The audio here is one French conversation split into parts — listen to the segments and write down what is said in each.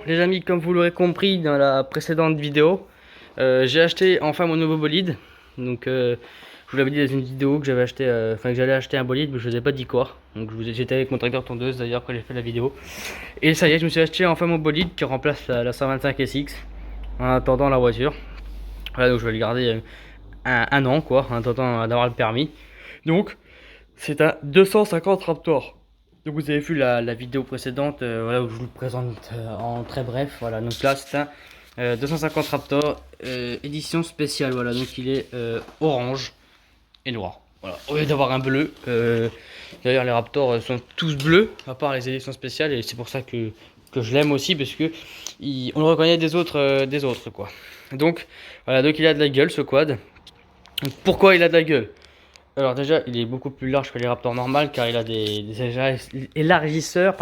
les amis, comme vous l'aurez compris dans la précédente vidéo, j'ai acheté enfin mon nouveau bolide. Donc je vous l'avais dit dans une vidéo que j'avais acheté, que j'allais acheter un bolide, mais je vous ai pas dit quoi. Donc j'étais avec mon tracteur tondeuse d'ailleurs quand j'ai fait la vidéo. Et ça y est, je me suis acheté enfin mon bolide qui remplace la 125 SX en attendant la voiture. Voilà, donc je vais le garder un an quoi, en attendant d'avoir le permis. Donc c'est un 250 Raptor. Donc vous avez vu la vidéo précédente, voilà, où je vous le présente en très bref. Voilà, donc là c'est un 250 Raptor édition spéciale. Voilà, donc il est orange et noir. Voilà, au lieu d'avoir un bleu. D'ailleurs les Raptors sont tous bleus à part les éditions spéciales, et c'est pour ça que je l'aime aussi, parce que on le reconnaît des autres quoi. Donc voilà, donc il a de la gueule ce quad. Donc, pourquoi il a de la gueule? Alors déjà, il est beaucoup plus large que les Raptors normales, car il a des élargisseurs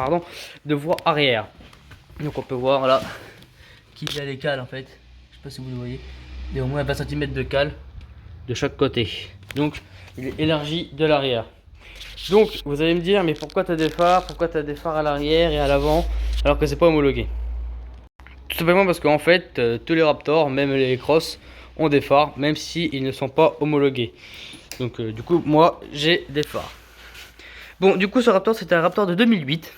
de voie arrière. Donc on peut voir là qu'il y a les cales en fait. Je sais pas si vous le voyez. Il y a au moins 20 cm de cale de chaque côté. Donc il est élargi de l'arrière. Donc vous allez me dire, mais pourquoi tu as des phares? Pourquoi tu as des phares à l'arrière et à l'avant alors que c'est pas homologué? Tout simplement parce qu'en fait, tous les Raptors, même les Cross, ont des phares, même s'ils ne sont pas homologués. Donc du coup moi j'ai des phares. Bon, du coup ce Raptor c'était un Raptor de 2008.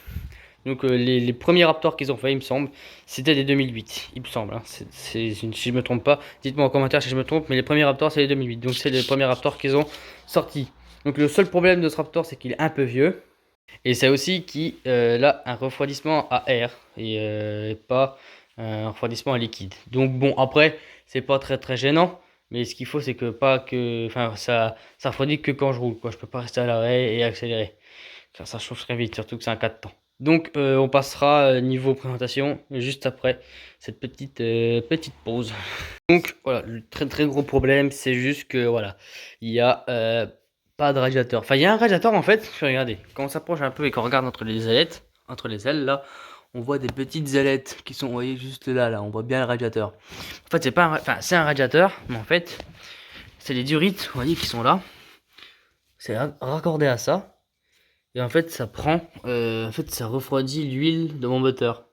Donc les premiers Raptors qu'ils ont fait, il me semble, c'était des 2008, il me semble, hein. Si je me trompe pas, dites-moi en commentaire si je me trompe, mais les premiers Raptors c'est les 2008. Donc c'est les premiers Raptors qu'ils ont sortis. Donc le seul problème de ce Raptor, c'est qu'il est un peu vieux. Et c'est aussi qu'il a un refroidissement à air et pas un refroidissement à liquide. Donc bon, après c'est pas très gênant. Mais ce qu'il faut, c'est que ça refroidit que quand je roule, quoi. Je peux pas rester à l'arrêt et accélérer, car ça chauffe très vite, surtout que c'est un 4 temps. Donc on passera niveau présentation juste après cette petite pause. Donc voilà, le très gros problème, c'est juste que voilà, il y a pas de radiateur. Enfin, il y a un radiateur en fait. Regardez, quand on s'approche un peu et qu'on regarde entre les ailettes, entre les ailes là, on voit des petites ailettes qui sont, vous voyez, juste là, on voit bien le radiateur. En fait, c'est pas c'est un radiateur, mais en fait, c'est les durites, vous voyez, qui sont là. C'est raccordé à ça. Et en fait, ça prend, ça refroidit l'huile de mon moteur.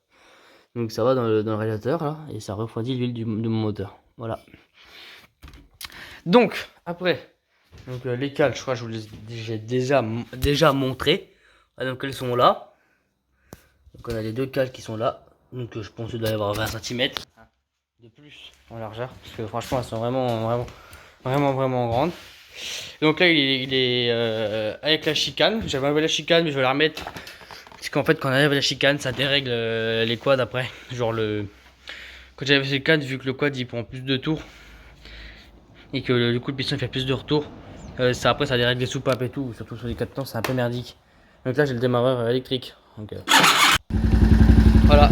Donc ça va dans le radiateur là, et ça refroidit l'huile de mon moteur. Voilà. Donc, après, donc, les cales, je crois que je vous les ai déjà montré. Ah, donc elles sont là. Donc on a les deux cales qui sont là. Donc je pense qu'il doit y avoir 20 cm de plus en largeur. Parce que franchement, elles sont vraiment grandes. Donc là, il est avec la chicane. J'avais enlevé la chicane, mais je vais la remettre. Parce qu'en fait, quand on enlève la chicane, ça dérègle les quads après. Genre quand j'avais fait le quad, vu que le quad il prend plus de tours. Et que du coup le piston il fait plus de retours. Après ça dérègle les soupapes et tout. Surtout sur les 4 temps, c'est un peu merdique. Donc là j'ai le démarreur électrique. Donc, voilà.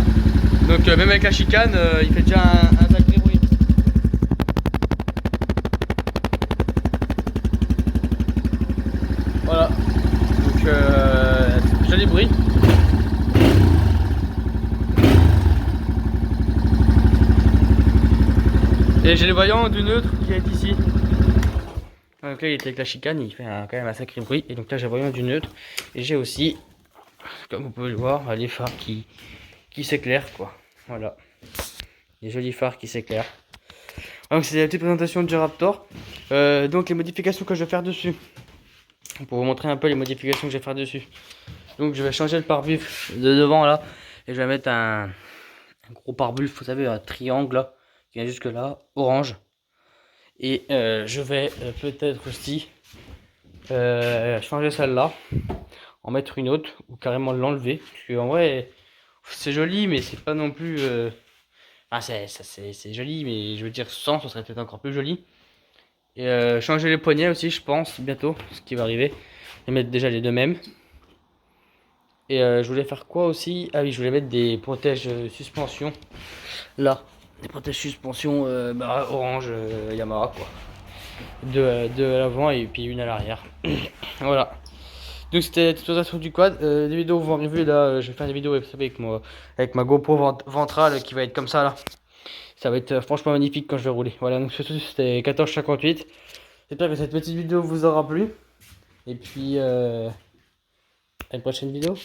Donc même avec la chicane, il fait déjà un sacré bruit. Voilà. Donc joli bruit. Et j'ai les voyants du neutre qui est ici. Donc là il était avec la chicane, il fait quand même un sacré bruit. Et donc là j'ai le voyant du neutre. Et j'ai aussi, comme vous pouvez le voir, les phares qui s'éclairent quoi. Voilà. Les jolis phares qui s'éclairent. Donc c'est la petite présentation du Raptor. Donc les modifications que je vais faire dessus. Pour vous montrer un peu les modifications que je vais faire dessus. Donc je vais changer le pare-buff de devant là. Et je vais mettre un gros pare-buff, vous savez, un triangle là, qui vient jusque là, orange. Et je vais peut-être aussi changer celle-là, en mettre une autre, ou carrément l'enlever. Parce qu'en vrai, c'est joli, mais c'est pas non plus... c'est joli, mais je veux dire, sans, ce serait peut-être encore plus joli. Et changer les poignets aussi, je pense, bientôt, ce qui va arriver. Et mettre déjà les deux mêmes. Et je voulais faire quoi aussi? Ah oui, je voulais mettre des protèges suspension. Là, des protèges suspension orange Yamaha, quoi. Deux à l'avant et puis une à l'arrière. Voilà. Donc c'était la présentation du quad. Des vidéos vous aurez vu là, je vais faire des vidéos avec ma GoPro ventrale qui va être comme ça là. Ça va être franchement magnifique quand je vais rouler. Voilà, donc c'était 14,58. J'espère que cette petite vidéo vous aura plu. Et puis à une prochaine vidéo.